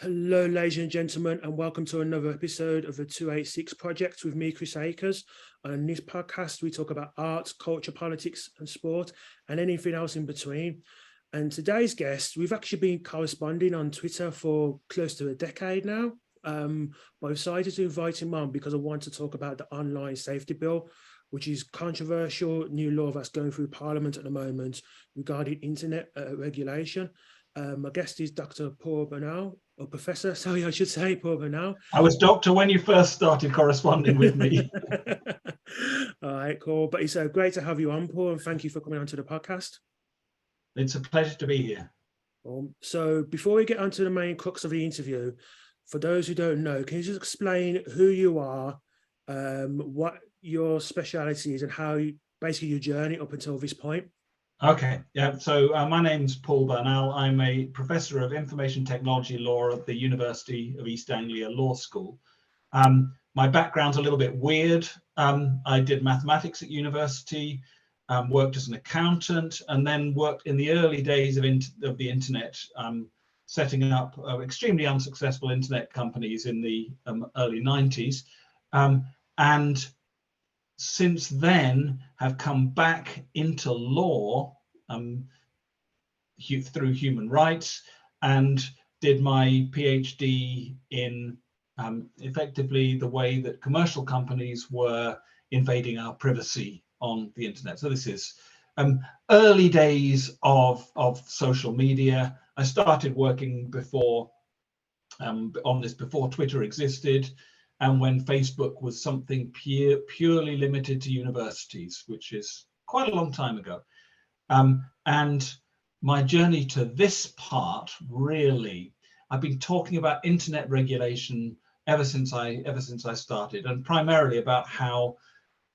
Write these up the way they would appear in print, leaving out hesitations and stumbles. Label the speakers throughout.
Speaker 1: Hello, ladies and gentlemen, and welcome to another episode of the 286 Project with me, Chris Akers. And in this podcast, we talk about art, culture, politics, and sport, and anything else in between. And today's guest, we've actually been corresponding on Twitter for close to a decade now. But I decided to invite him on because I want to talk about the online safety bill, which is controversial new law that's going through Parliament at the moment regarding internet regulation. My guest is Dr. Paul Bernal, or Professor, sorry, I should say, Paul Bernal.
Speaker 2: I was doctor when you first started corresponding with me.
Speaker 1: All right, cool. But it's great to have you on, Paul, and thank you for coming onto the podcast.
Speaker 2: It's a pleasure to be here.
Speaker 1: So before we get onto the main crux of the interview, for those who don't know, can you just explain who you are, what your speciality is, and how basically your journey up until this point?
Speaker 2: Okay, yeah, so my name's Paul Bernal. I'm a professor of information technology law at the University of East Anglia Law School. My background's a little bit weird. I did mathematics at university, worked as an accountant, and then worked in the early days of the internet, setting up extremely unsuccessful internet companies in the early 90s. And since then have come back into law through human rights, and did my PhD in effectively the way that commercial companies were invading our privacy on the internet. So this is early days of social media. I started working before on this before Twitter existed, and when Facebook was something purely limited to universities, which is quite a long time ago. And my journey to this part, really, I've been talking about internet regulation ever since I started, and primarily about how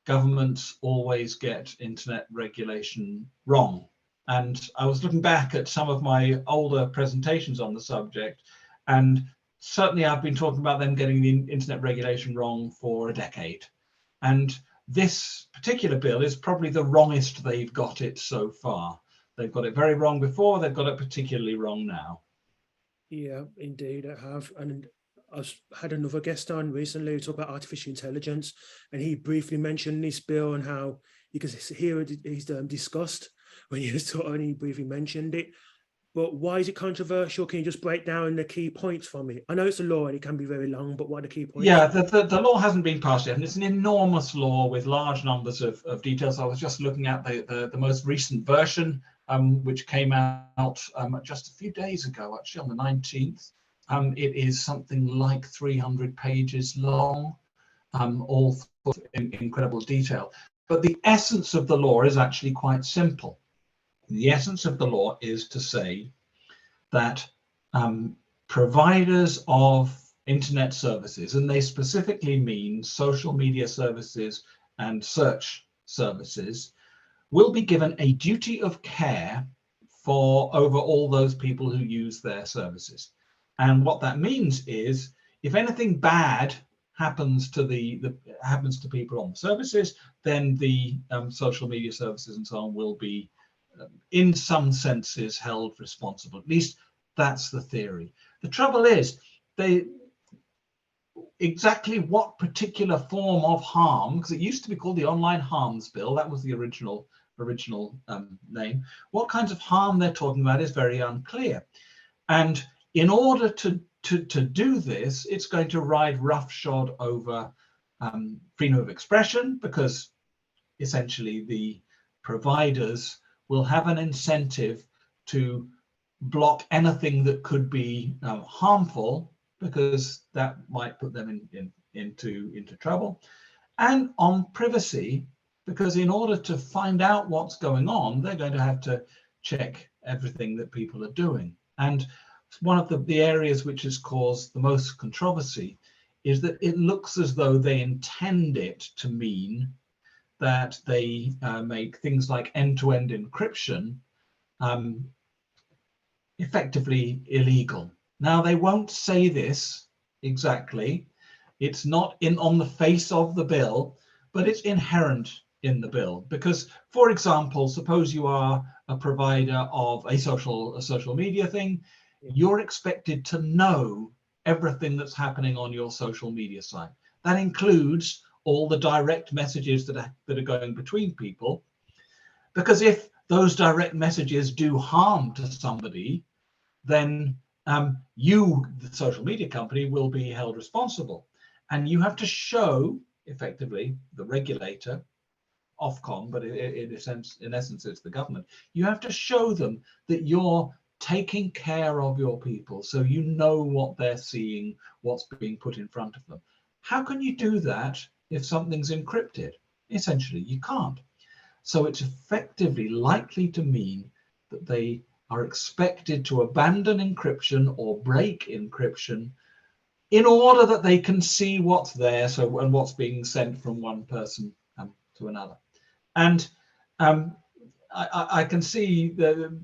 Speaker 2: governments always get internet regulation wrong. And I was looking back at some of my older presentations on the subject, and certainly I've been talking about them getting the internet regulation wrong for a decade. And this particular bill is probably the wrongest they've got it so far. They've got it very wrong before, they've got it particularly wrong now. Yeah,
Speaker 1: indeed, I have. And I've had another guest on recently who talked about artificial intelligence, and he briefly mentioned this bill and how you can hear he's discussed when he was talking, and he briefly mentioned it. But why is it controversial? Can you just break down the key points for me? I know it's a law and it can be very long, but what are the key points?
Speaker 2: Yeah, the law hasn't been passed yet, and it's an enormous law with large numbers of details. I was just looking at the most recent version, which came out just a few days ago, actually on the 19th. It is something like 300 pages long, all in incredible detail. But the essence of the law is actually quite simple. The essence of the law is to say that providers of internet services, and they specifically mean social media services and search services, will be given a duty of care over all those people who use their services. And what that means is, if anything bad happens to people on the services, then the social media services and so on will be in some senses held responsible. At least that's the theory. The trouble is, exactly what particular form of harm, because it used to be called the Online Harms Bill, that was the original name. What kinds of harm they're talking about is very unclear. And in order to do this, it's going to ride roughshod over freedom of expression, because essentially the providers will have an incentive to block anything that could be harmful, because that might put them into trouble. And on privacy, because in order to find out what's going on, they're going to have to check everything that people are doing. And one of the areas which has caused the most controversy is that it looks as though they intend it to mean that they make things like end-to-end encryption effectively illegal. Now, they won't say this exactly. It's not on the face of the bill, but it's inherent in the bill. Because, for example, suppose you are a provider of a social media thing, you're expected to know everything that's happening on your social media site. That includes all the direct messages that are going between people, because if those direct messages do harm to somebody, then you, the social media company, will be held responsible. And you have to show, effectively, the regulator, Ofcom, but in essence, it's the government. You have to show them that you're taking care of your people, so you know what they're seeing, what's being put in front of them. How can you do that if something's encrypted? Essentially, you can't. So it's effectively likely to mean that they are expected to abandon encryption or break encryption in order that they can see what's there, and what's being sent from one person to another. And I can see that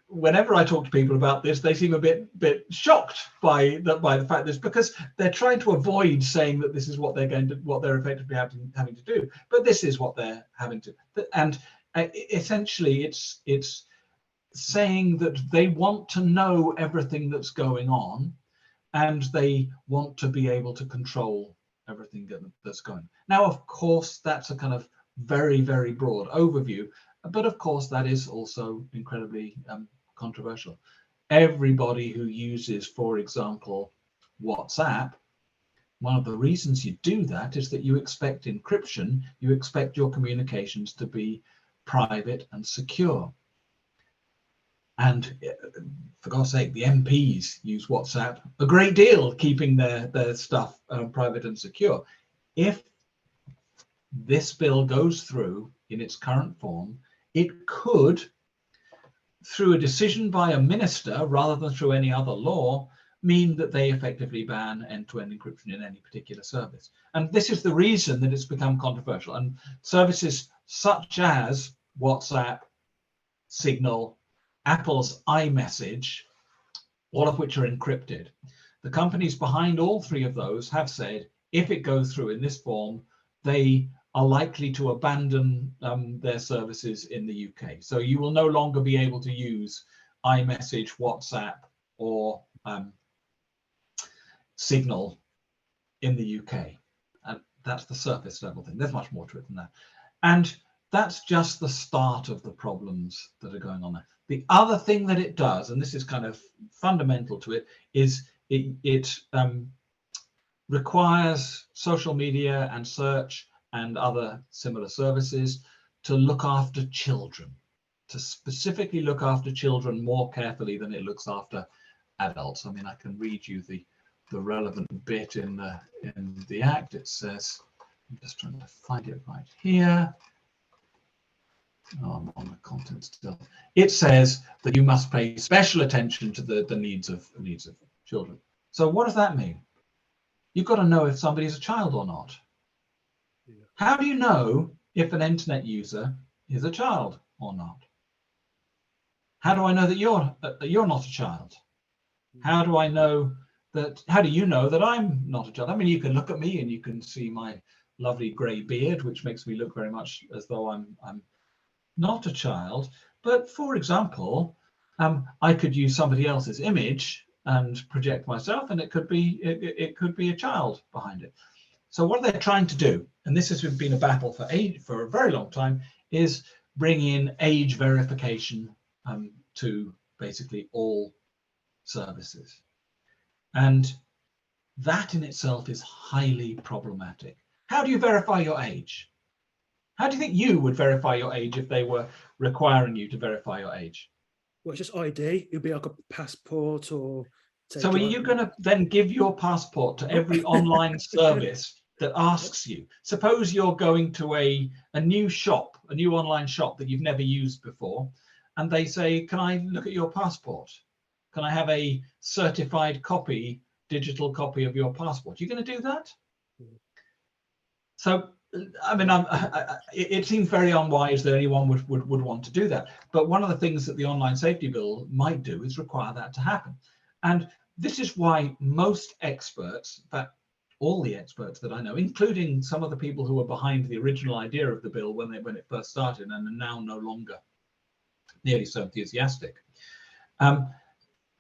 Speaker 2: whenever I talk to people about this, they seem a bit shocked by the fact this, because they're trying to avoid saying that this is what they're effectively having to do, but this is what they're having to. And essentially, it's saying that they want to know everything that's going on, and they want to be able to control everything that's going. Now, of course, that's a kind of very, very broad overview, but of course that is also incredibly controversial. Everybody who uses, for example, WhatsApp, one of the reasons you do that is that you expect encryption, you expect your communications to be private and secure. And for God's sake, the MPs use WhatsApp a great deal, keeping their stuff private and secure. If this bill goes through in its current form, it could, through a decision by a minister rather than through any other law, mean that they effectively ban end-to-end encryption in any particular service. And this is the reason that it's become controversial. And services such as WhatsApp, Signal, Apple's iMessage, all of which are encrypted. The companies behind all three of those have said, if it goes through in this form, they are likely to abandon their services in the UK. So you will no longer be able to use iMessage, WhatsApp, or Signal in the UK. And that's the surface level thing. There's much more to it than that. And that's just the start of the problems that are going on there. The other thing that it does, and this is kind of fundamental to it, is it requires social media and search and other similar services to look after children, to specifically look after children more carefully than it looks after adults. I mean, I can read you the relevant bit in the Act. It says, I'm just trying to find it right here. Oh, I'm on the content still. It says that you must pay special attention to the needs of children. So what does that mean? You've got to know if somebody is a child or not. Yeah. How do you know if an internet user is a child or not? How do I know that you're not a child? How do I know that? How do you know that I'm not a child? I mean, you can look at me and you can see my lovely grey beard, which makes me look very much as though I'm not a child. But for example, I could use somebody else's image and project myself, and it could be a child behind it. So what they're trying to do, and this has been a battle for a very long time, is bring in age verification to basically all services. And that in itself is highly problematic. How do you verify your age? How do you think you would verify your age if they were requiring you to verify your age?
Speaker 1: Well, it's just ID. It'd be like a passport or...
Speaker 2: So are you going to then give your passport to every online service that asks you? Suppose you're going to a new shop, a new online shop that you've never used before, and they say, can I look at your passport? Can I have a certified copy, digital copy of your passport? Are you going to do that? So, I mean, it seems very unwise that anyone would want to do that. But one of the things that the Online Safety Bill might do is require that to happen. And this is why most experts, in fact, all the experts that I know, including some of the people who were behind the original idea of the bill when it first started and are now no longer nearly so enthusiastic,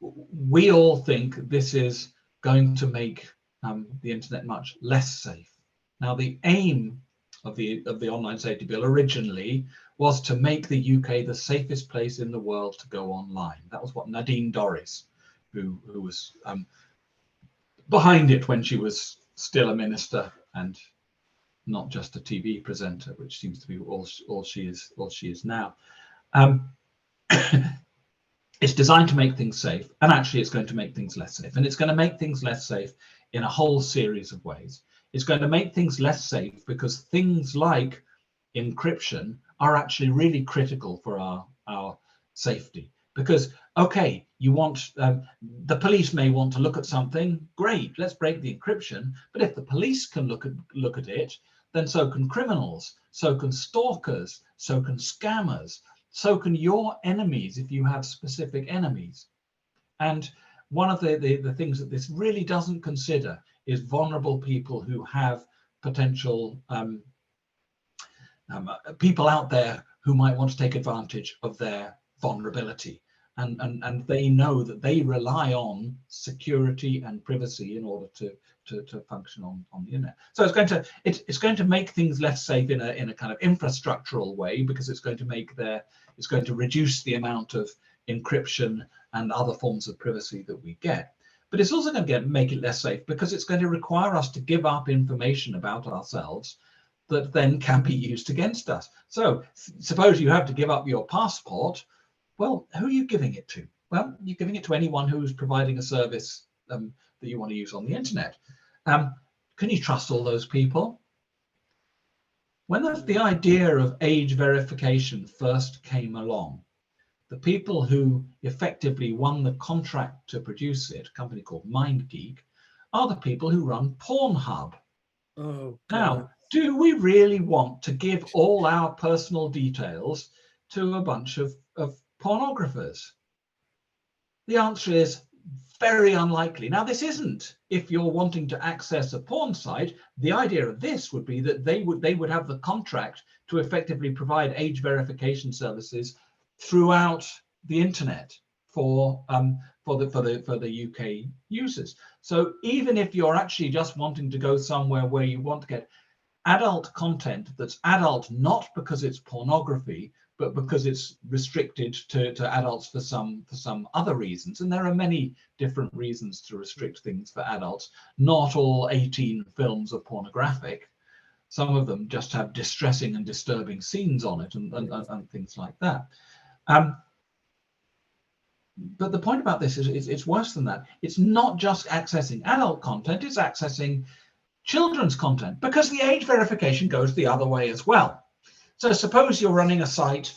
Speaker 2: we all think this is going to make the internet much less safe. Now, the aim of the Online Safety Bill originally was to make the UK the safest place in the world to go online. That was what Nadine Dorries, who was behind it when she was still a minister and not just a TV presenter, which seems to be all she is now. It's designed to make things safe, and actually it's going to make things less safe. And it's going to make things less safe in a whole series of ways. It's going to make things less safe because things like encryption are actually really critical for our safety. Because, okay, you want the police may want to look at something, great, let's break the encryption. But if the police can look at it, then so can criminals, so can stalkers, so can scammers, so can your enemies if you have specific enemies. And one of the things that this really doesn't consider is vulnerable people who have potential people out there who might want to take advantage of their vulnerability. And they know that they rely on security and privacy in order to function on the internet. So it's going to make things less safe in a kind of infrastructural way, because it's going to reduce the amount of encryption and other forms of privacy that we get. But it's also going to make it less safe because it's going to require us to give up information about ourselves that then can be used against us. So suppose you have to give up your passport. Well, who are you giving it to? Well, you're giving it to anyone who's providing a service that you want to use on the internet. Can you trust all those people? When the idea of age verification first came along, the people who effectively won the contract to produce it, a company called MindGeek, are the people who run Pornhub.
Speaker 1: Oh, God.
Speaker 2: Now, do we really want to give all our personal details to a bunch of pornographers? The answer is very unlikely. Now, this isn't if you're wanting to access a porn site. The idea of this would be that they would have the contract to effectively provide age verification services throughout the internet for the UK users. So even if you're actually just wanting to go somewhere where you want to get adult content that's adult, not because it's pornography, but because it's restricted to adults for some other reasons. And there are many different reasons to restrict things for adults. Not all 18 films are pornographic. Some of them just have distressing and disturbing scenes on it and things like that. But the point about this is it's worse than that. It's not just accessing adult content, it's accessing children's content, because the age verification goes the other way as well. So suppose you're running a site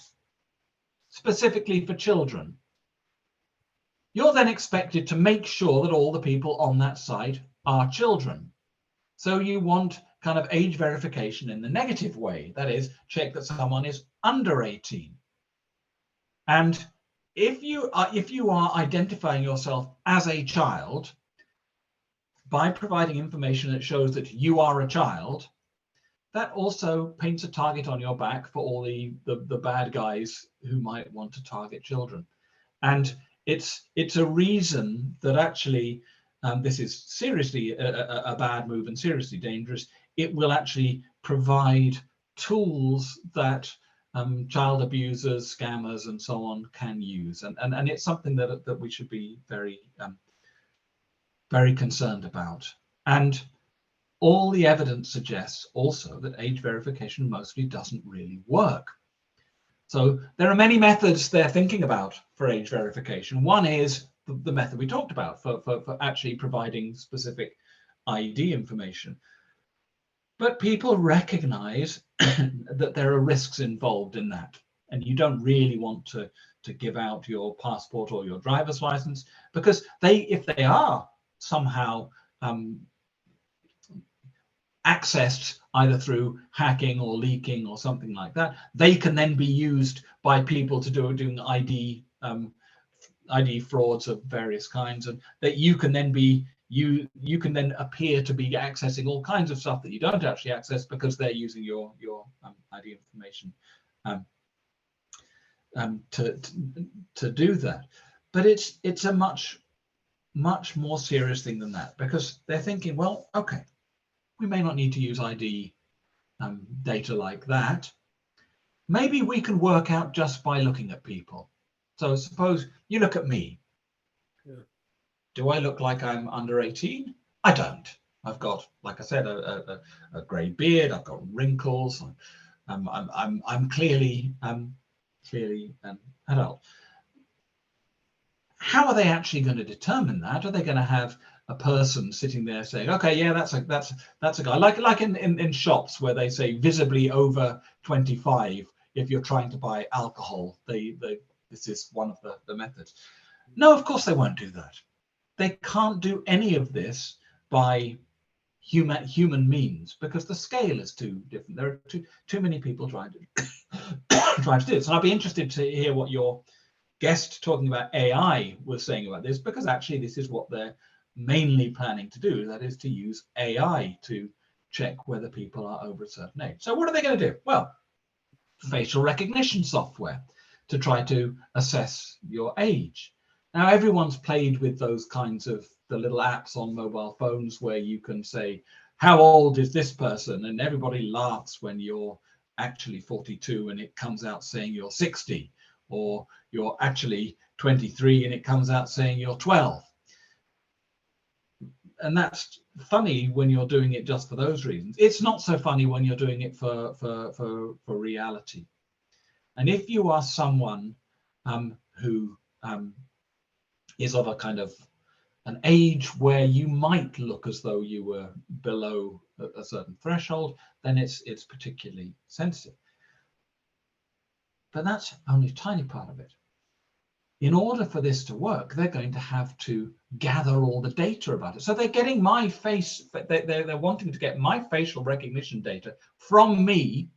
Speaker 2: specifically for children. You're then expected to make sure that all the people on that site are children. So you want kind of age verification in the negative way. That is, check that someone is under 18. And if you are identifying yourself as a child by providing information that shows that you are a child, that also paints a target on your back for all the bad guys who might want to target children. And it's a reason that actually this is seriously a bad move and seriously dangerous. It will actually provide tools that child abusers, scammers, and so on can use, and it's something that we should be very very concerned about. And all the evidence suggests also that age verification mostly doesn't really work. So there are many methods they're thinking about for age verification. One is the method we talked about for actually providing specific ID information. But people recognize that there are risks involved in that. And you don't really want to give out your passport or your driver's license, because if they are somehow accessed either through hacking or leaking or something like that, they can then be used by people to doing ID frauds of various kinds, and that you can then appear to be accessing all kinds of stuff that you don't actually access because they're using your ID information to do that. But it's a much much more serious thing than that, because they're thinking, well, okay, we may not need to use ID data like that. Maybe we can work out just by looking at people. So suppose you look at me.
Speaker 1: Yeah.
Speaker 2: Do I look like I'm under 18? I don't. I've got, like I said, a grey beard. I've got wrinkles. I'm clearly an adult. How are they actually going to determine that? Are they going to have a person sitting there saying, "Okay, yeah, that's a guy," like in shops where they say visibly over 25 if you're trying to buy alcohol? This is one of the methods. No, of course they won't do that. They can't do any of this by human means, because the scale is too different. There are too many people trying to trying to do it. So I'd be interested to hear what your guest talking about AI was saying about this, because actually this is what they're mainly planning to do. That is to use AI to check whether people are over a certain age. So what are they going to do? Well, facial recognition software to try to assess your age. Now, everyone's played with those kinds of the little apps on mobile phones where you can say, how old is this person? And everybody laughs when you're actually 42 and it comes out saying you're 60, or you're actually 23 and it comes out saying you're 12. And that's funny when you're doing it just for those reasons. It's not so funny when you're doing it for reality. And if you are someone who is of a kind of an age where you might look as though you were below a certain threshold, then it's particularly sensitive. But that's only a tiny part of it. In order for this to work, they're going to have to gather all the data about it. So they're getting my face, they're wanting to get my facial recognition data from me,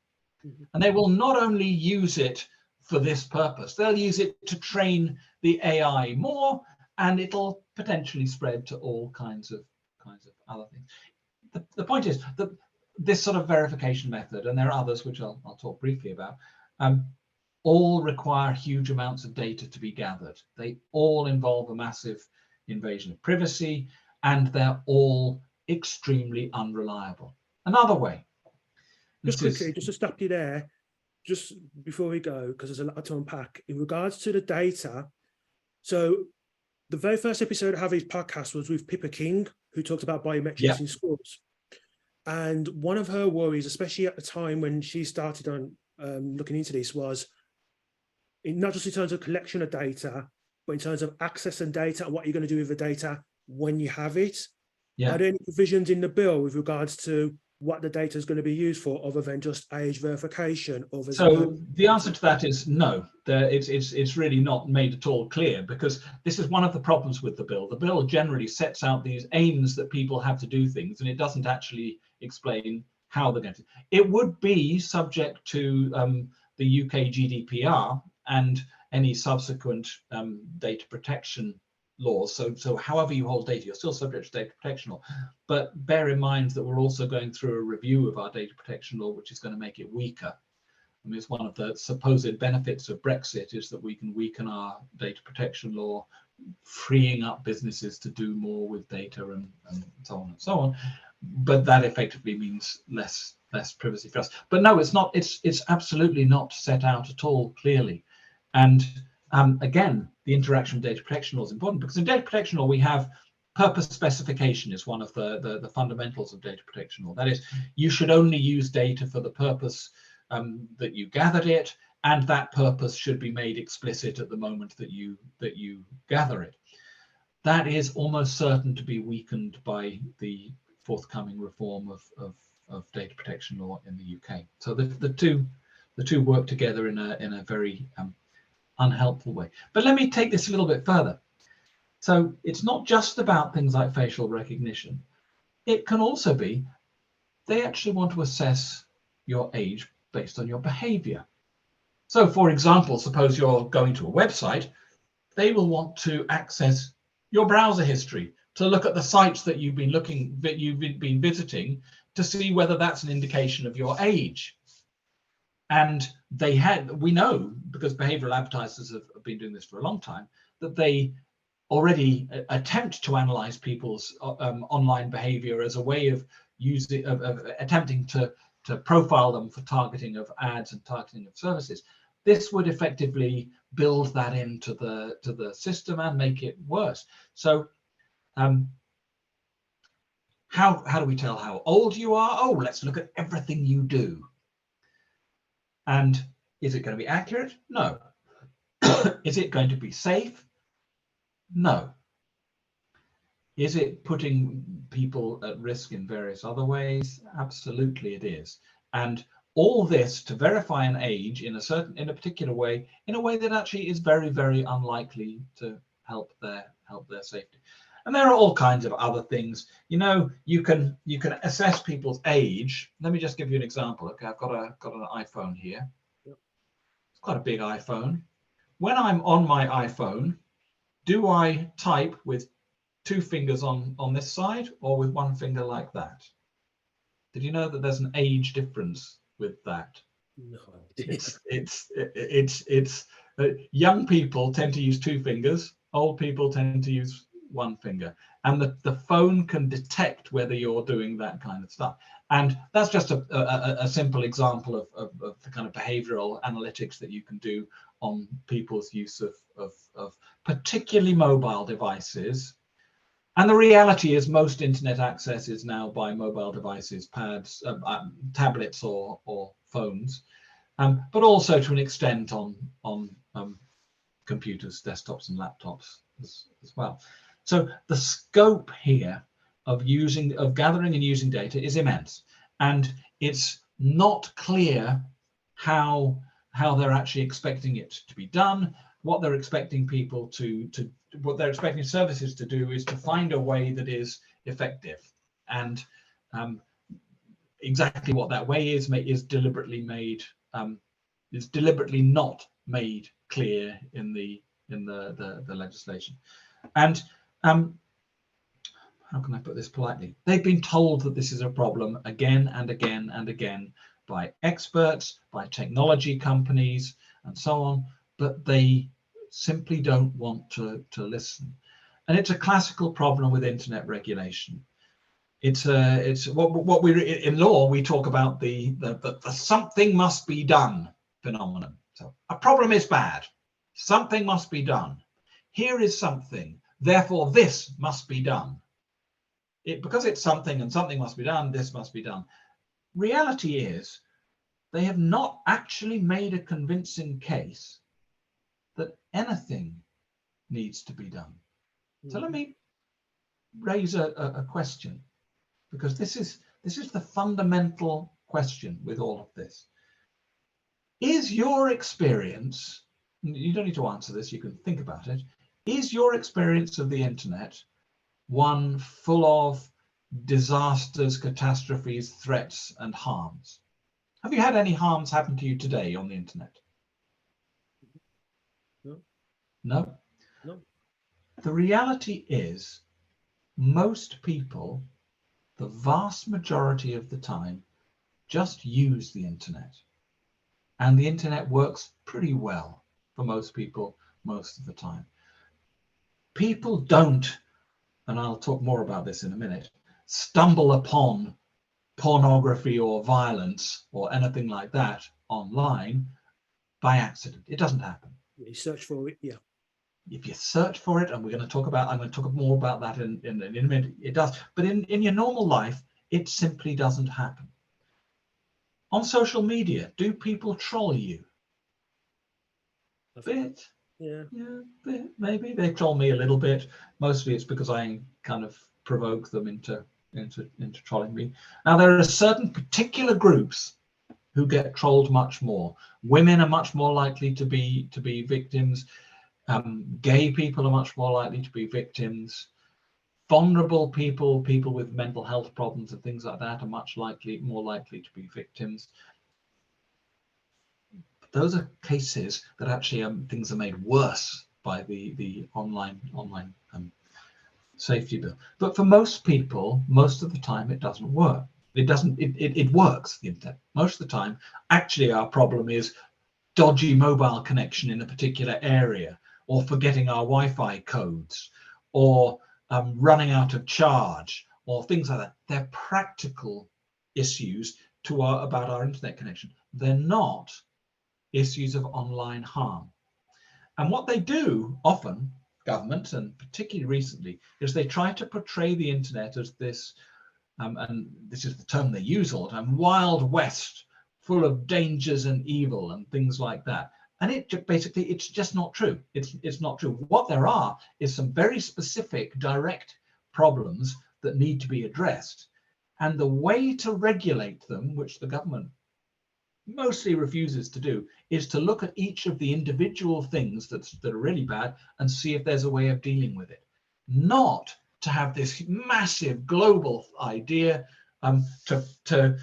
Speaker 2: and they will not only use it for this purpose, they'll use it to train the AI more, and it'll potentially spread to all kinds of other things. The point is that this sort of verification method, and there are others which I'll talk briefly about, all require huge amounts of data to be gathered. They all involve a massive invasion of privacy, and they're all extremely unreliable. Another way.
Speaker 1: Just quickly, just to stop you there, just before we go, because there's a lot to unpack in regards to the data. So the very first episode of Javi's podcast was with Pippa King, who talked about biometrics in schools. And one of her worries, especially at the time when she started on looking into this, was not just in terms of collection of data, but in terms of access and data and what you're going to do with the data when you have it. Are there any provisions in the bill with regards to what the data is going to be used for, other than just age verification?
Speaker 2: So the answer to that is no. It's really not made at all clear, because this is one of the problems with the bill. The bill generally sets out these aims that people have to do things, and it doesn't actually explain how they're going to. It would be subject to the UK GDPR and any subsequent data protection laws. So however you hold data, you're still subject to data protection law. But bear in mind that we're also going through a review of our data protection law, which is going to make it weaker. I mean, it's one of the supposed benefits of Brexit is that we can weaken our data protection law, freeing up businesses to do more with data and so on and so on. But that effectively means less privacy for us. But no, it's not. It's absolutely not set out at all clearly. And again, the interaction with data protection law is important, because in data protection law we have purpose specification is one of the fundamentals of data protection law. That is, you should only use data for the purpose that you gathered it, and that purpose should be made explicit at the moment that you gather it. That is almost certain to be weakened by the forthcoming reform of data protection law in the UK. So the two work together in a very unhelpful way. But let me take this a little bit further. So it's not just about things like facial recognition. It can also be they actually want to assess your age based on your behavior. So for example, suppose you're going to a website, they will want to access your browser history to look at the sites that you've been visiting, to see whether that's an indication of your age. And we know, because behavioral advertisers have been doing this for a long time, that they already attempt to analyze people's online behavior as a way of using of attempting to profile them for targeting of ads and targeting of services. This would effectively build that into the system and make it worse. So how do we tell how old you are? Oh, let's look at everything you do. And is it going to be accurate? No. Is it going to be safe? No. Is it putting people at risk in various other ways? Absolutely it is. And all this to verify an age in a particular way, in a way that actually is very, very unlikely to help their safety. And there are all kinds of other things. You know, you can assess people's age. Let me just give you an example. Okay, I've got an iPhone here. It's quite a big iPhone. When I'm on my iPhone, do I type with 2 fingers on this side or with 1 finger like that? Did you know that there's an age difference with that?
Speaker 1: No,
Speaker 2: it's young people tend to use 2 fingers, old people tend to use 1 finger, and the phone can detect whether you're doing that kind of stuff. And that's just a simple example of the kind of behavioral analytics that you can do on people's use of particularly mobile devices. And the reality is most internet access is now by mobile devices, pads, tablets or phones, but also to an extent on computers, desktops and laptops as well. So the scope here of gathering and using data is immense, and it's not clear how they're actually expecting it to be done. What they're expecting people what they're expecting services to do is to find a way that is effective, and exactly what that way is deliberately not made clear in the legislation. And how can I put this politely? They've been told that this is a problem again and again and again by experts, by technology companies, and so on, but they simply don't want to listen. And it's a classical problem with internet regulation. It's what we in law we talk about the something must be done phenomenon. So a problem is bad, something must be done. Here is something, therefore this must be done. Because it's something and something must be done, this must be done. Reality is they have not actually made a convincing case that anything needs to be done. So let me raise a question, because this is the fundamental question with all of this. Is your experience, you don't need to answer this, you can think about it, is your experience of the internet one full of disasters, catastrophes, threats, and harms? Have you had any harms happen to you today on the internet? No?
Speaker 1: No.
Speaker 2: The reality is, most people, the vast majority of the time, just use the internet. And the internet works pretty well for most people most of the time. People don't, and I'll talk more about this in a minute, stumble upon pornography or violence or anything like that online by accident. It doesn't happen.
Speaker 1: You search for it, yeah.
Speaker 2: If you search for it, and I'm going to talk more about that in a minute, it does. But in your normal life, it simply doesn't happen. On social media, do people troll you? A bit.
Speaker 1: Yeah,
Speaker 2: maybe they troll me a little bit. Mostly it's because I kind of provoke them into trolling me. Now there are certain particular groups who get trolled much more. Women are much more likely to be victims. Gay people are much more likely to be victims. Vulnerable people with mental health problems and things like that are more likely to be victims. Those are cases that actually things are made worse by the online safety bill. But for most people, most of the time, it doesn't work. It works, the internet. Most of the time, actually, our problem is dodgy mobile connection in a particular area, or forgetting our Wi-Fi codes, or running out of charge, or things like that. They're practical issues about our internet connection. They're not issues of online harm. And what they do often, governments, and particularly recently, is they try to portray the internet as this, and this is the term they use all the time, Wild West, full of dangers and evil and things like that. And it's just not true. It's not true. What there are is some very specific direct problems that need to be addressed. And the way to regulate them, which the government mostly refuses to do, is to look at each of the individual things that are really bad and see if there's a way of dealing with it. Not to have this massive global idea to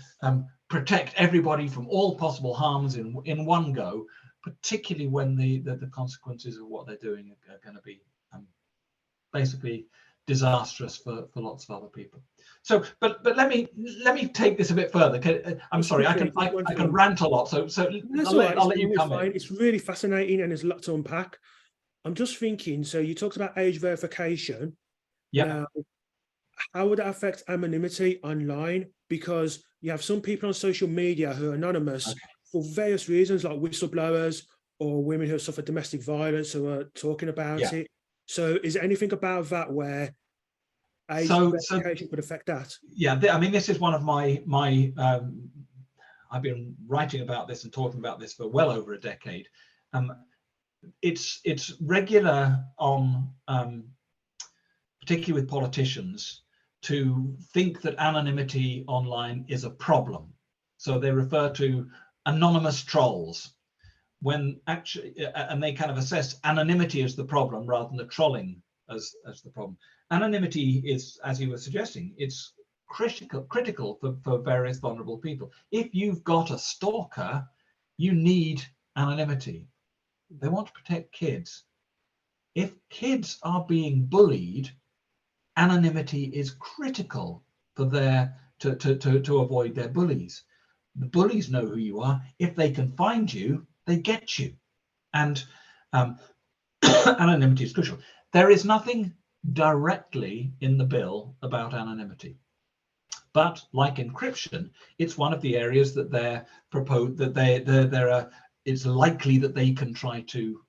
Speaker 2: protect everybody from all possible harms in one go, particularly when the consequences of what they're doing are going to be basically disastrous for lots of other people. So, but let me take this a bit further. I'm sorry, I can rant a lot. So I'll let you come in.
Speaker 1: It's really fascinating and there's a lot to unpack. I'm just thinking. So you talked about age verification.
Speaker 2: Yeah.
Speaker 1: Now, how would that affect anonymity online? Because you have some people on social media who are anonymous for various reasons, like whistleblowers or women who have suffered domestic violence who are talking about it. So is there anything about that where age verification could affect that?
Speaker 2: Yeah, I mean, this is one of my I've been writing about this and talking about this for well over a decade. It's regular on, particularly with politicians, to think that anonymity online is a problem. So they refer to anonymous trolls when actually, and they kind of assess anonymity as the problem rather than the trolling as the problem. Anonymity is, as you were suggesting, it's critical for various vulnerable people. If you've got a stalker, you need anonymity. They want to protect kids. If kids are being bullied, anonymity is critical for to avoid their bullies. The bullies know who you are. If they can find you, they get you. And anonymity is crucial. There is nothing directly in the bill about anonymity, but like encryption, it's one of the areas that they're proposed that it's likely that they can try to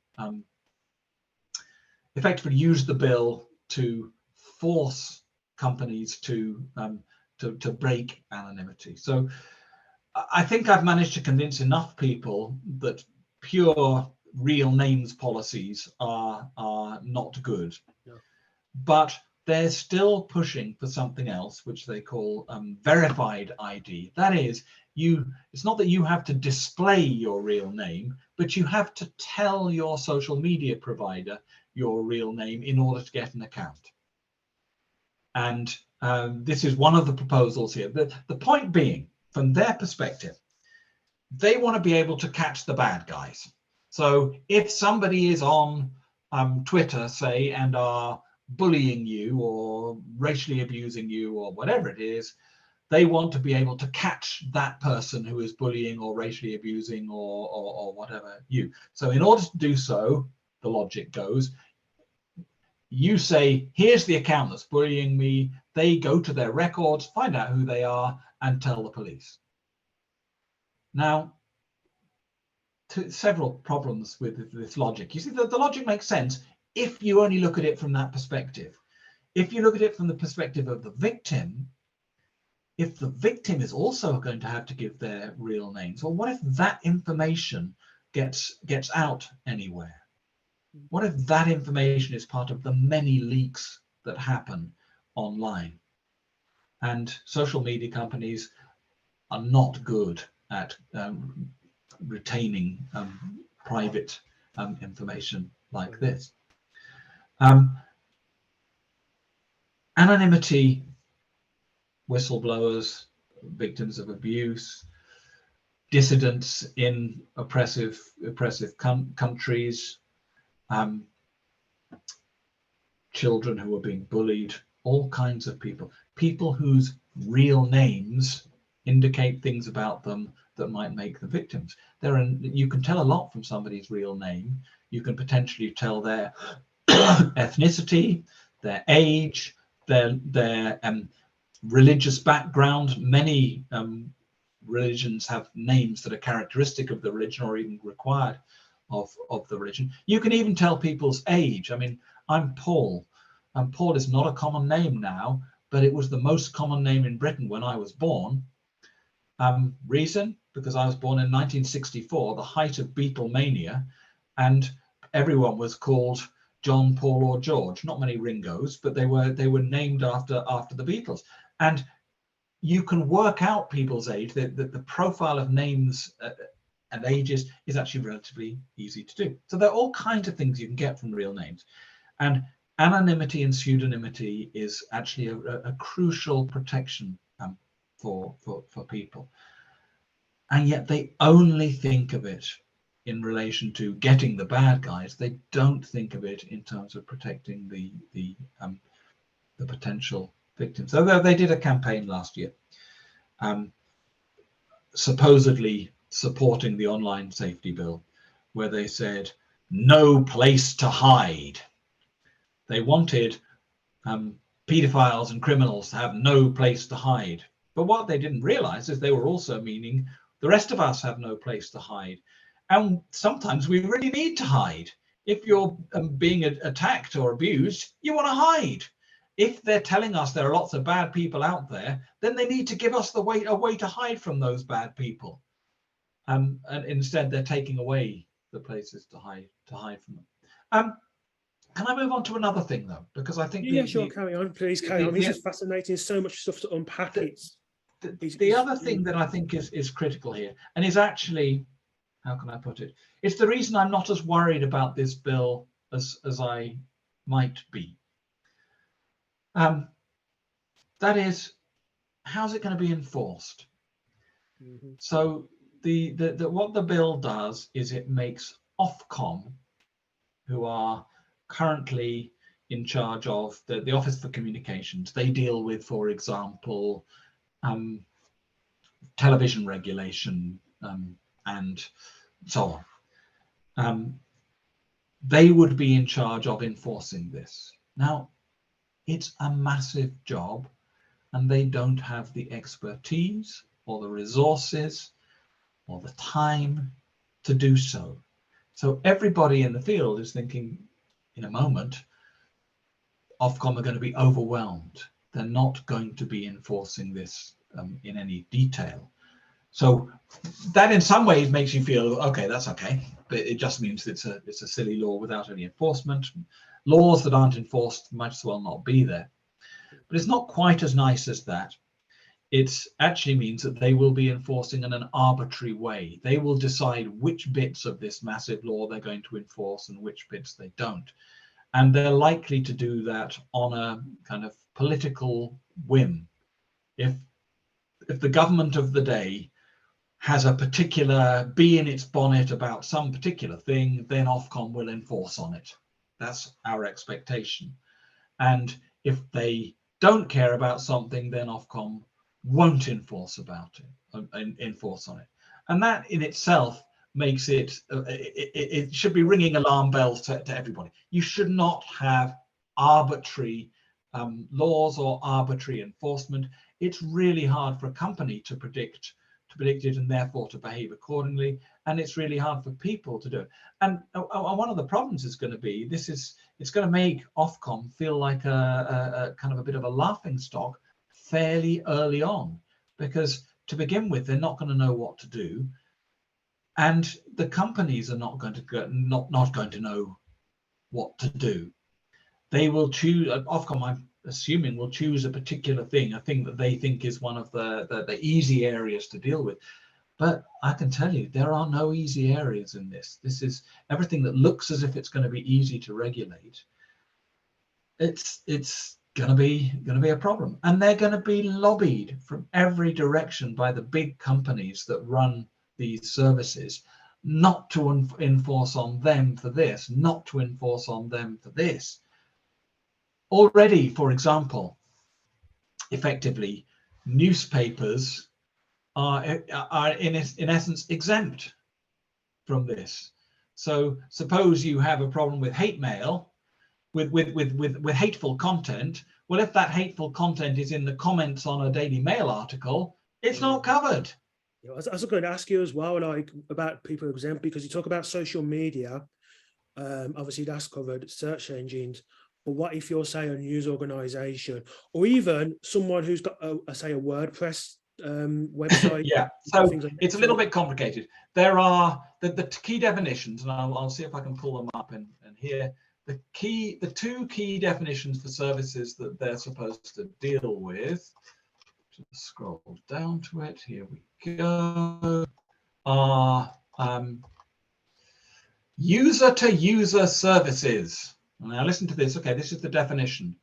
Speaker 2: effectively use the bill to force companies to break anonymity. So I think I've managed to convince enough people that pure real names policies are not good.
Speaker 1: Yeah.
Speaker 2: But they're still pushing for something else, which they call verified ID. That is, it's not that you have to display your real name, but you have to tell your social media provider your real name in order to get an account. And this is one of the proposals here. The point being, from their perspective, they want to be able to catch the bad guys. So if somebody is on Twitter, say, and are bullying you or racially abusing you or whatever it is, they want to be able to catch that person who is bullying or racially abusing or whatever you. So in order to do so, the logic goes, you say, here's the account that's bullying me. They go to their records, find out who they are, and tell the police. Now, several problems with this logic. You see, the logic makes sense if you only look at it from that perspective. If you look at it from the perspective of the victim, if the victim is also going to have to give their real names, well, what if that information gets out anywhere? What if that information is part of the many leaks that happen online? And social media companies are not good at retaining private information like this. Anonymity, whistleblowers, victims of abuse, dissidents in oppressive countries, children who are being bullied, all kinds of people whose real names indicate things about them that might make the victims. You can tell a lot from somebody's real name. You can potentially tell their ethnicity, their age, their religious background. Many religions have names that are characteristic of the religion or even required of the religion. You can even tell people's age. I mean, I'm Paul, and Paul is not a common name now, but it was the most common name in Britain when I was born. Reason? Because I was born in 1964, the height of Beatlemania, and everyone was called John, Paul, or George. Not many Ringos, but they were named after the Beatles. And you can work out people's age. The profile of names and ages is actually relatively easy to do. So there are all kinds of things you can get from real names, and anonymity and pseudonymity is actually a crucial protection for people. And yet they only think of it in relation to getting the bad guys. They don't think of it in terms of protecting the potential victims. So they did a campaign last year, supposedly supporting the online safety bill, where they said no place to hide. They wanted paedophiles and criminals to have no place to hide. But what they didn't realize is they were also meaning the rest of us have no place to hide. And sometimes we really need to hide. If you're being attacked or abused, you want to hide. If they're telling us there are lots of bad people out there, then they need to give us a way to hide from those bad people. And instead, they're taking away the places to hide from them. Can I move on to another thing, though? Because I think
Speaker 1: sure, carry on, please carry on. This is fascinating. So much stuff to unpack.
Speaker 2: The other thing that I think is critical here, and is actually, how can I put it? It's the reason I'm not as worried about this bill as I might be. That is, how's it going to be enforced? So what the bill does is it makes Ofcom, who are currently in charge of the Office for Communications, they deal with, for example, television regulation and so on. They would be in charge of enforcing this. Now, it's a massive job, and they don't have the expertise or the resources or the time to do so. So everybody in the field is thinking, in a moment, Ofcom are going to be overwhelmed. They're not going to be enforcing this in any detail. So that in some ways makes you feel, okay, that's okay, but it just means it's a silly law without any enforcement. Laws that aren't enforced might as well not be there. But it's not quite as nice as that. It actually means that they will be enforcing in an arbitrary way. They will decide which bits of this massive law they're going to enforce and which bits they don't. And they're likely to do that on a kind of political whim. If the government of the day has a particular bee in its bonnet about some particular thing, then Ofcom will enforce on it. That's our expectation. And if they don't care about something, then Ofcom won't enforce on it. And that in itself makes it should be ringing alarm bells to everybody. You should not have arbitrary laws or arbitrary enforcement. It's really hard for a company to predict it and therefore to behave accordingly, and it's really hard for people to do it. And one of the problems is going to be it's going to make Ofcom feel like a kind of a bit of a laughing stock fairly early on, because to begin with they're not going to know what to do, and the companies are not going to know what to do. They will choose, Ofcom I'm assuming will choose a particular thing, a thing that they think is one of the easy areas to deal with. But I can tell you there are no easy areas in this. This is everything that looks as if it's going to be easy to regulate. It's going to be a problem, and they're going to be lobbied from every direction by the big companies that run these services not to enforce on them for this, not to enforce on them for this. Already, for example, effectively, newspapers are in essence exempt from this. So suppose you have a problem with hate mail, with hateful content. Well, if that hateful content is in the comments on a Daily Mail article, it's not covered.
Speaker 1: I was going to ask you as well, like about people exempt, because you talk about social media. Obviously, that's covered, search engines. But what if you're, say, a news organization, or even someone who's got, say, a WordPress website?
Speaker 2: Yeah, so it's a little bit complicated. There are the key definitions, and I'll see if I can pull them up in here. The two key definitions for services that they're supposed to deal with. Just scroll down to it. Here we go. Are user-to-user services. Now listen to this. Okay, this is the definition.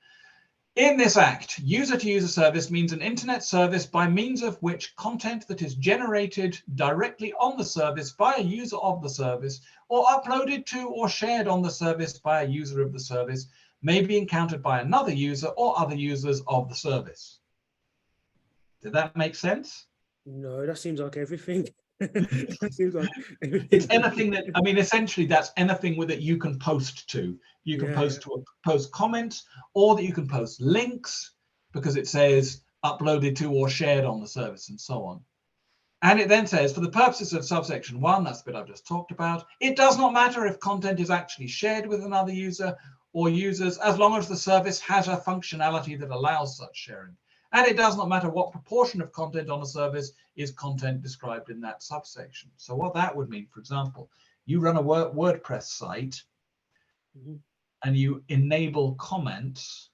Speaker 2: In this act, user-to-user service means an internet service by means of which content that is generated directly on the service by a user of the service or uploaded to or shared on the service by a user of the service may be encountered by another user or other users of the service. Did that make sense?
Speaker 1: No, that seems like everything. That seems like everything.
Speaker 2: It's anything that, I mean, essentially that's anything that you can post to. You can post comments, or that you can post links because it says uploaded to or shared on the service and so on. And it then says, for the purposes of subsection 1, that's the bit I've just talked about, it does not matter if content is actually shared with another user or users, as long as the service has a functionality that allows such sharing. And it does not matter what proportion of content on a service is content described in that subsection. So what that would mean, for example, you run a WordPress site and you enable comments,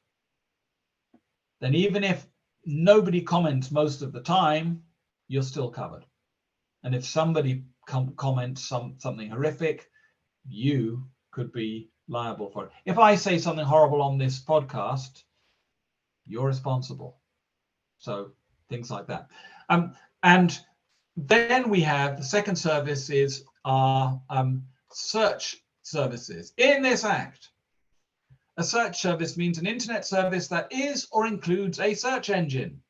Speaker 2: then even if nobody comments most of the time, you're still covered. And if somebody comments something horrific, you could be liable for it. If I say something horrible on this podcast, you're responsible. So things like that. And then we have the second service is our search services. In this act, a search service means an internet service that is or includes a search engine.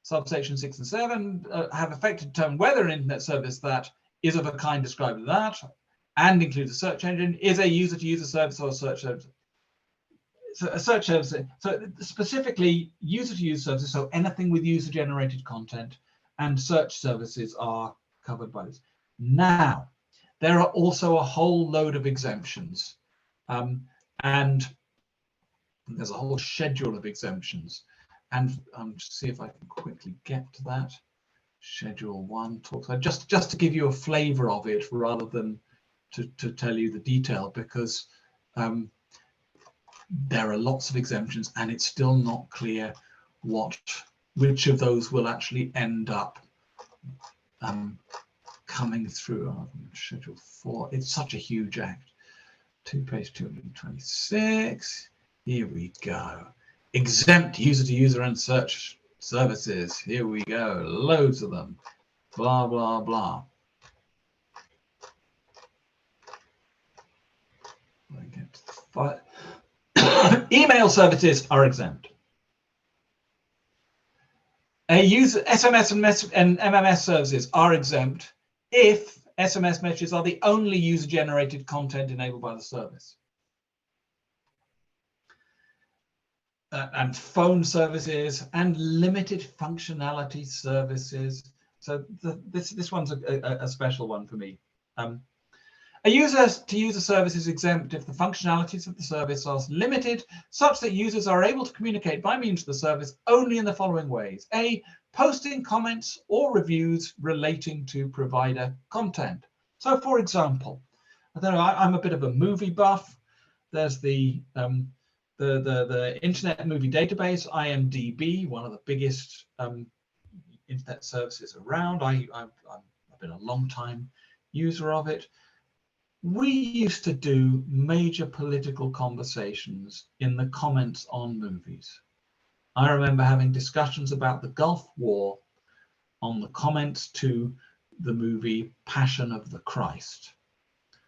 Speaker 2: Subsection 6 and 7 have effective determined whether an internet service that is of a kind described as that and includes a search engine is a user-to-user service or a search service. So a search service, so specifically user-to-user services, so anything with user-generated content, and search services are covered by this. Now, there are also a whole load of exemptions, and there's a whole schedule of exemptions. And just see if I can quickly get to that. Schedule 1 talks just to give you a flavour of it, rather than to tell you the detail, because there are lots of exemptions, and it's still not clear which of those will actually end up coming through. Schedule 4, it's such a huge act. Page 226. Here we go. Exempt user-to-user and search services. Here we go. Loads of them. Blah, blah, blah. I get to the email services are exempt. SMS and MMS services are exempt if SMS messages are the only user-generated content enabled by the service. And phone services and limited functionality services. So this one's a special one for me. A user-to-user service is exempt if the functionalities of the service are limited, such that users are able to communicate by means of the service only in the following ways. A, posting comments or reviews relating to provider content. So, for example, I don't know, I'm a bit of a movie buff. There's the Internet Movie Database, IMDb, one of the biggest internet services around. I've been a long time user of it. We used to do major political conversations in the comments on movies. I remember having discussions about the Gulf War on the comments to the movie Passion of the Christ.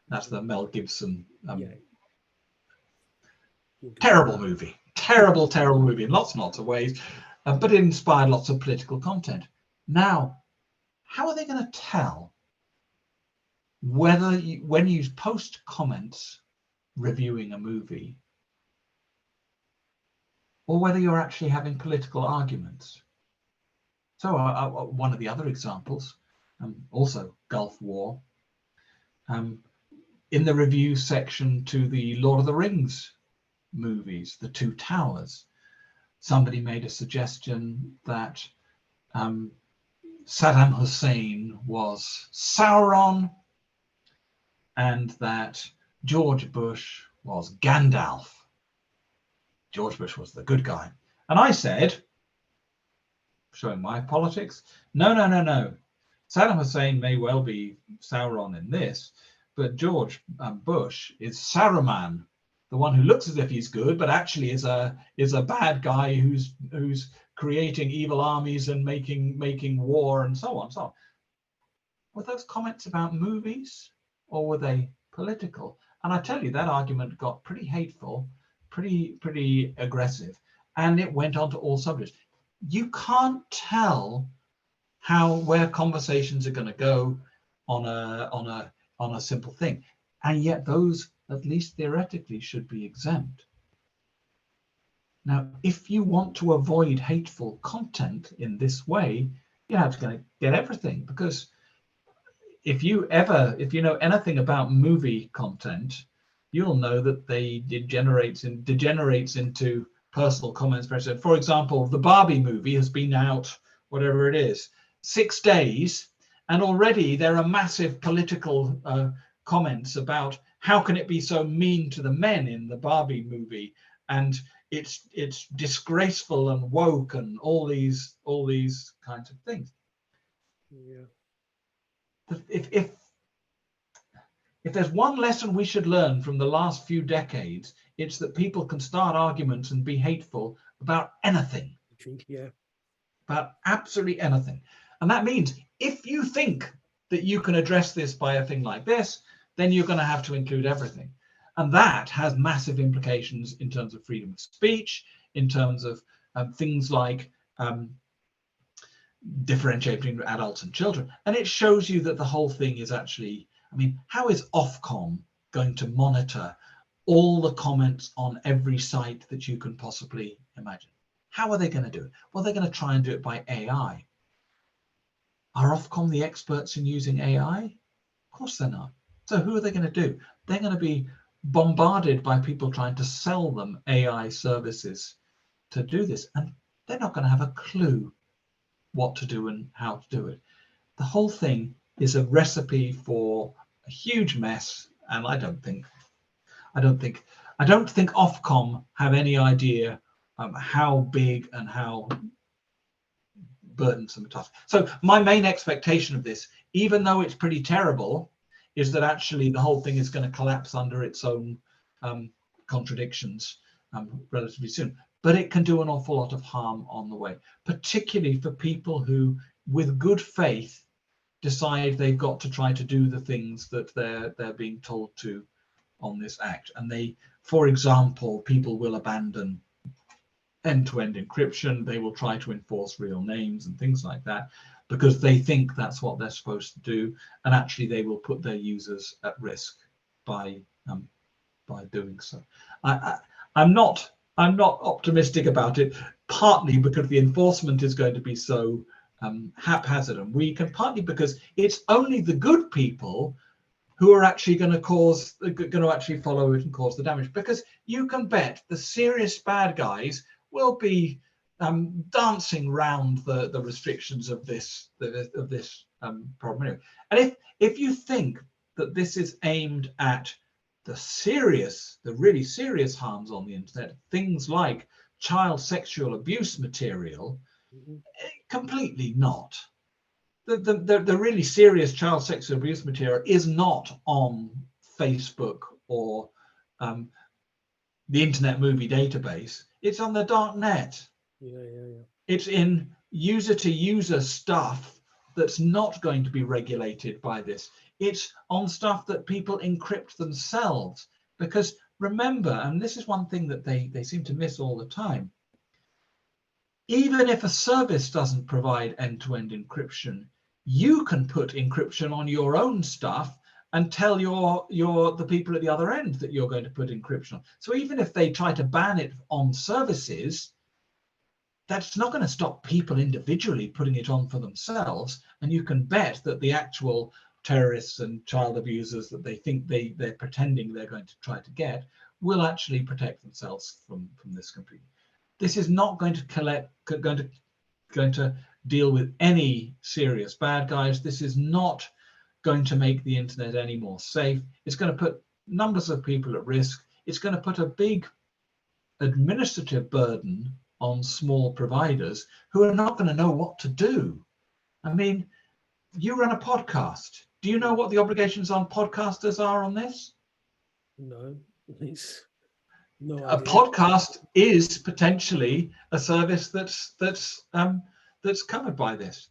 Speaker 2: That's the Mel Gibson. Terrible movie. Terrible movie in lots and lots of ways, but it inspired lots of political content. Now, how are they going to tell whether when you post comments reviewing a movie, or whether you're actually having political arguments? So one of the other examples, also Gulf War, in the review section to the Lord of the Rings movies, The Two Towers, somebody made a suggestion that Saddam Hussein was Sauron and that George Bush was Gandalf. George Bush was the good guy. And I said, showing my politics, no. Saddam Hussein may well be Sauron in this, but George Bush is Saruman, the one who looks as if he's good, but actually is a bad guy who's creating evil armies and making war and so on. So, were those comments about movies or were they political? And I tell you, that argument got pretty hateful, pretty aggressive, and it went on to all subjects. You can't tell where conversations are going to go on a simple thing, and yet those, at least theoretically, should be exempt. Now, if you want to avoid hateful content in this way, you're going to get everything, because if you know anything about movie content, you'll know that they degenerates into personal comments. For example, the Barbie movie has been out, whatever it is, 6 days, and already there are massive political comments about how can it be so mean to the men in the Barbie movie, and it's disgraceful and woke and all these kinds of things.
Speaker 1: Yeah.
Speaker 2: If there's one lesson we should learn from the last few decades, it's that people can start arguments and be hateful about anything.
Speaker 1: Yeah.
Speaker 2: About absolutely anything. And that means if you think that you can address this by a thing like this, then you're going to have to include everything. And that has massive implications in terms of freedom of speech, in terms of things like differentiating adults and children. And it shows you that the whole thing is actually, I mean, how is Ofcom going to monitor all the comments on every site that you can possibly imagine? How are they going to do it? Well, they're going to try and do it by AI. Are Ofcom the experts in using AI? Of course they're not. So who are they going to do? They're going to be bombarded by people trying to sell them AI services to do this, and they're not going to have a clue what to do and how to do it. The whole thing is a recipe for a huge mess, and I don't think Ofcom have any idea how big and how burdensome a task. So my main expectation of this, even though it's pretty terrible, is that actually the whole thing is going to collapse under its own contradictions relatively soon. But it can do an awful lot of harm on the way, particularly for people who, with good faith, decide they've got to try to do the things that they're being told to on this act. And they, for example, people will abandon end-to-end encryption. They will try to enforce real names and things like that, because they think that's what they're supposed to do, and actually they will put their users at risk by doing so. I'm not optimistic about it, partly because the enforcement is going to be so haphazard and weak, and partly because it's only the good people who are actually going to actually follow it and cause the damage, because you can bet the serious bad guys will be dancing round the restrictions of this problem anyway. And if you think that this is aimed at the really serious harms on the internet, things like child sexual abuse material, completely not. The really serious child sexual abuse material is not on Facebook or the Internet Movie Database. It's on the dark net.
Speaker 1: Yeah.
Speaker 2: It's in user-to-user stuff that's not going to be regulated by this. It's on stuff that people encrypt themselves. Because remember, and this is one thing that they seem to miss all the time, even if a service doesn't provide end-to-end encryption, you can put encryption on your own stuff and tell the people at the other end that you're going to put encryption on. So even if they try to ban it on services, that's not going to stop people individually putting it on for themselves. And you can bet that the actual terrorists and child abusers that they think they're pretending they're going to try to get will actually protect themselves from this completely. This is not going to deal with any serious bad guys. This is not going to make the internet any more safe. It's going to put numbers of people at risk. It's going to put a big administrative burden on small providers who are not going to know what to do. I mean, you run a podcast. Do you know what the obligations on podcasters are on this?
Speaker 1: No, it's no
Speaker 2: A
Speaker 1: idea.
Speaker 2: podcast is potentially a service that's covered by this.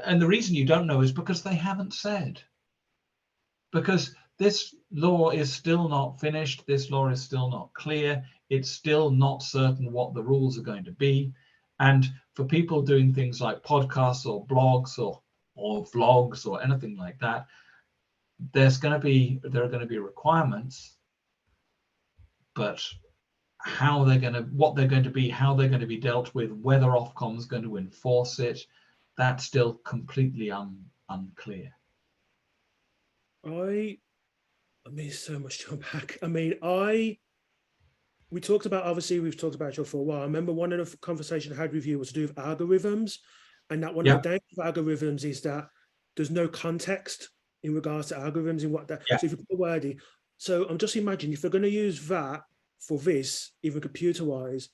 Speaker 2: And the reason you don't know is because they haven't said. Because this law is still not finished. This law is still not clear. It's still not certain what the rules are going to be. And for people doing things like podcasts or blogs or vlogs or anything like that, there are going to be requirements, but what they're going to be, how they're going to be dealt with, whether Ofcom is going to enforce it, that's still completely unclear.
Speaker 1: I mean, so much to unpack. I mean, we've talked about you for a while. I remember one of the conversations I had with you was to do with algorithms, and that one of the dangers of algorithms is that there's no context in regards to algorithms and what that.
Speaker 2: Yeah.
Speaker 1: So if you put a word, so I'm just imagining if they're going to use that for this, even computer-wise,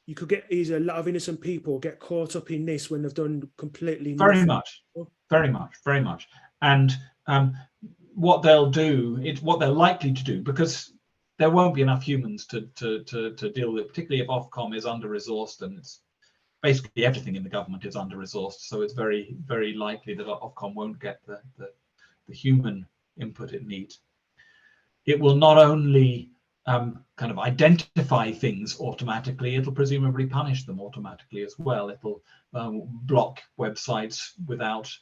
Speaker 1: you could get a lot of innocent people get caught up in this when they've done completely
Speaker 2: very
Speaker 1: nothing.
Speaker 2: much. And what they'll do, it's what they're likely to do, because there won't be enough humans to deal with it, particularly if Ofcom is under-resourced, and it's basically everything in the government is under-resourced. So it's very, very likely that Ofcom won't get the human input it needs. It will not only kind of identify things automatically, it'll presumably punish them automatically as well. It'll block websites without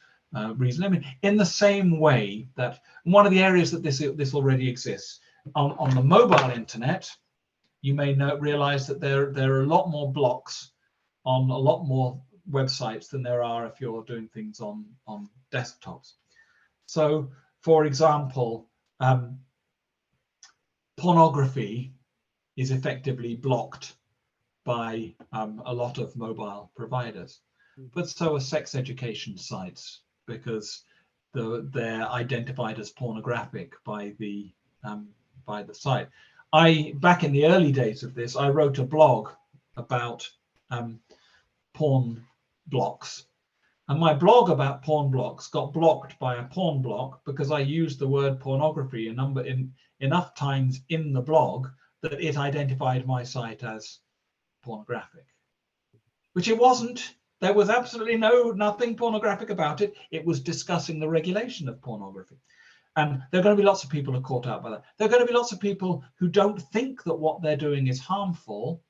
Speaker 2: reason. I mean, in the same way that one of the areas that this already exists on the mobile internet, you may realize that there are a lot more blocks on a lot more websites than there are if you're doing things on desktops. So, for example, pornography is effectively blocked by a lot of mobile providers, but so are sex education sites, because they're identified as pornographic by the site. Back in the early days of this, I wrote a blog about porn blocks, and my blog about porn blocks got blocked by a porn block because I used the word pornography enough times in the blog that it identified my site as pornographic, which it wasn't. There was absolutely nothing pornographic about it. It was discussing the regulation of pornography. And there are going to be lots of people who are caught out by that. There are going to be lots of people who don't think that what they're doing is harmful,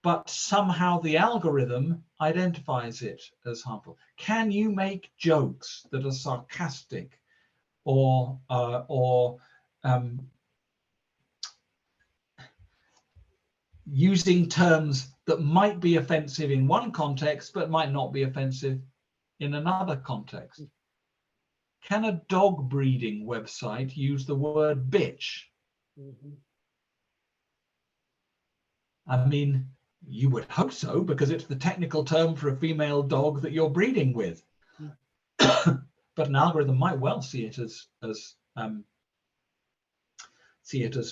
Speaker 2: but somehow the algorithm identifies it as harmful. Can you make jokes that are sarcastic or using terms that might be offensive in one context but might not be offensive in another context? Can a dog breeding website use the word bitch? I mean, you would hope so, because it's the technical term for a female dog that you're breeding with. But an algorithm might well see it as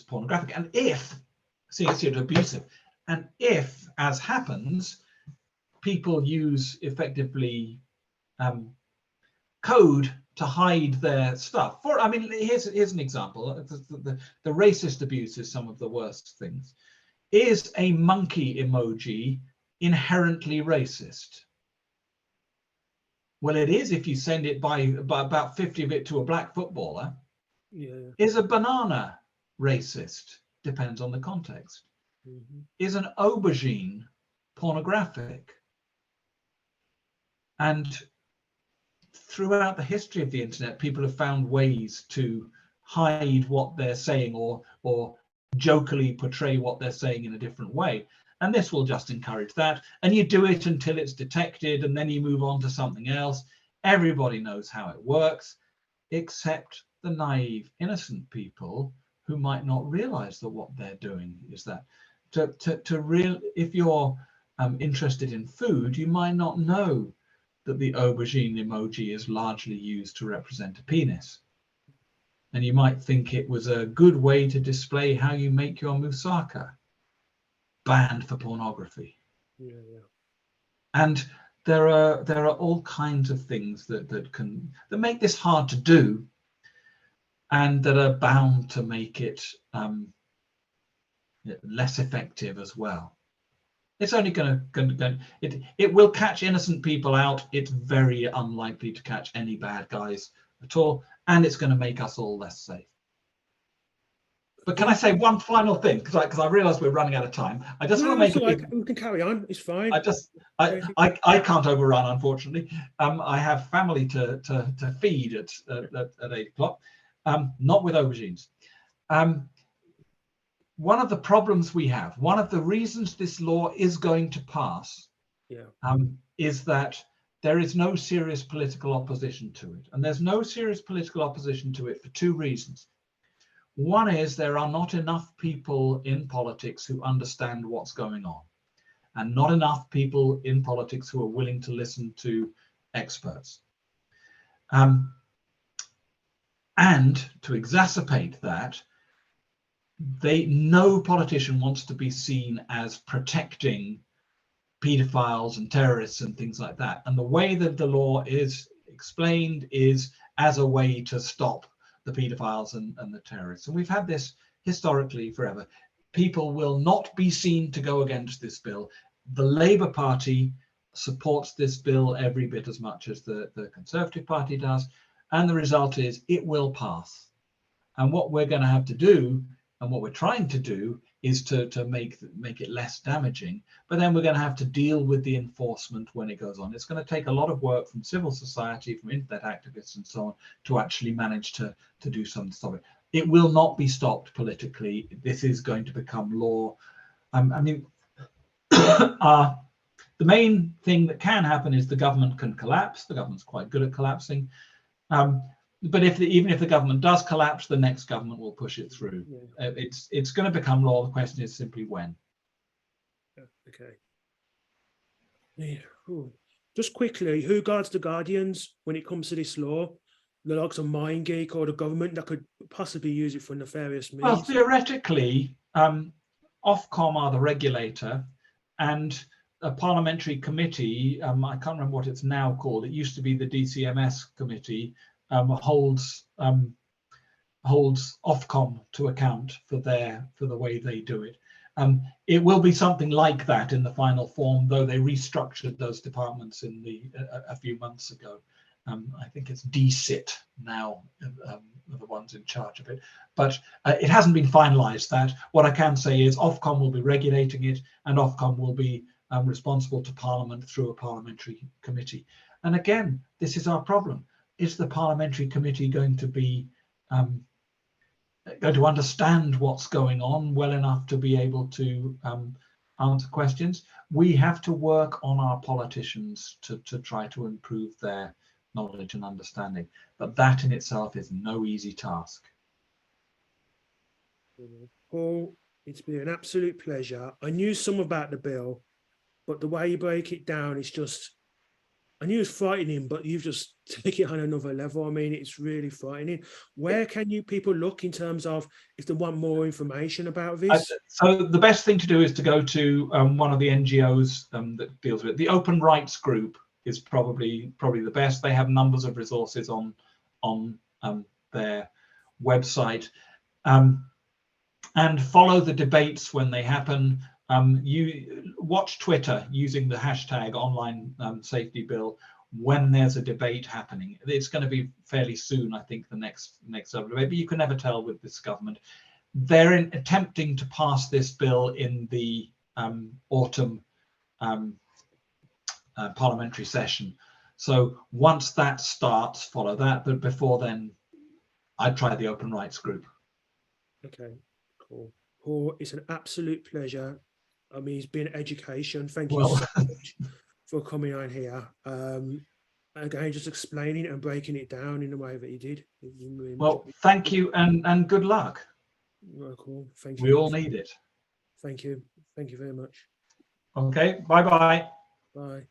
Speaker 2: pornographic, and see it abusive. And if, as happens, people use effectively code to hide their stuff. Here's an example. The racist abuse is some of the worst things. Is a monkey emoji inherently racist? Well, it is if you send it by about 50 of it to a black footballer.
Speaker 1: Yeah.
Speaker 2: Is a banana racist? Depends on the context. Is an aubergine pornographic? And throughout the history of the internet, people have found ways to hide what they're saying or jokily portray what they're saying in a different way. And this will just encourage that. And you do it until it's detected, and then you move on to something else. Everybody knows how it works, except the naive, innocent people who might not realize that what they're doing is that. If you're interested in food, you might not know that the aubergine emoji is largely used to represent a penis. And you might think it was a good way to display how you make your moussaka. Banned for pornography.
Speaker 1: Yeah, yeah.
Speaker 2: And there are all kinds of things that make this hard to do, and that are bound to make it less effective as well. It's only going to it will catch innocent people out. It's very unlikely to catch any bad guys at all, and it's going to make us all less safe. But can I say one final thing, because I realise we're running out of time. I just want to make a big...
Speaker 1: We can carry on. It's fine.
Speaker 2: I can't overrun, unfortunately. I have family to feed at 8 o'clock. Not with aubergines. One of the problems we have, one of the reasons this law is going to pass, is that there is no serious political opposition to it. And there's no serious political opposition to it for two reasons. One is there are not enough people in politics who understand what's going on, and not enough people in politics who are willing to listen to experts. And to exacerbate that, no politician wants to be seen as protecting pedophiles and terrorists and things like that. And the way that the law is explained is as a way to stop the pedophiles and the terrorists. And we've had this historically forever. People will not be seen to go against this bill. The Labour Party supports this bill every bit as much as the Conservative Party does. And the result is it will pass. And what we're going to have to do, and what we're trying to do, is to make it less damaging. But then we're going to have to deal with the enforcement when it goes on. It's going to take a lot of work from civil society, from internet activists and so on, to actually manage to do something to stop it. It will not be stopped politically. This is going to become law. I mean, the main thing that can happen is the government can collapse. The government's quite good at collapsing. But even if the government does collapse, the next government will push it through. Yeah. It's going to become law. The question is simply when.
Speaker 1: Okay. Yeah. Just quickly, who guards the guardians when it comes to this law? The likes of MindGeek or the government that could possibly use it for nefarious means?
Speaker 2: Well, theoretically, Ofcom are the regulator, and a parliamentary committee, I can't remember what it's now called. It used to be the DCMS committee. Holds Ofcom to account for the way they do it. It will be something like that in the final form, though they restructured those departments in a few months ago. I think it's DCIT now, are the ones in charge of it, but it hasn't been finalised. That what I can say is Ofcom will be regulating it, and Ofcom will be responsible to Parliament through a parliamentary committee. And again, this is our problem. Is the parliamentary committee going to be going to understand what's going on well enough to be able to answer questions? We have to work on our politicians to try to improve their knowledge and understanding, but that in itself is no easy task.
Speaker 1: Paul, it's been an absolute pleasure. I knew some about the bill, but the way you break it down is just, I knew it was frightening, but you've just taken it on another level. I mean, it's really frightening. Where can people look in terms of if they want more information about this?
Speaker 2: So the best thing to do is to go to one of the NGOs that deals with it. The Open Rights Group is probably the best. They have numbers of resources on their website, and follow the debates when they happen. You watch Twitter using the hashtag online safety bill when there's a debate happening. It's going to be fairly soon, I think, the next debate, but you can never tell with this government. They're attempting to pass this bill in the autumn parliamentary session. So once that starts, follow that. But before then, I'd try the open rights group.
Speaker 1: Okay, cool. Paul, it's an absolute pleasure. I mean, it's been education. Thank you
Speaker 2: Well,
Speaker 1: so much for coming on here. Again, just explaining and breaking it down in the way that you did. Really
Speaker 2: well, thank you and good luck.
Speaker 1: cool. Thank
Speaker 2: We
Speaker 1: you.
Speaker 2: all need it.
Speaker 1: Thank you. Thank you very much.
Speaker 2: Okay, bye-bye.
Speaker 1: Bye.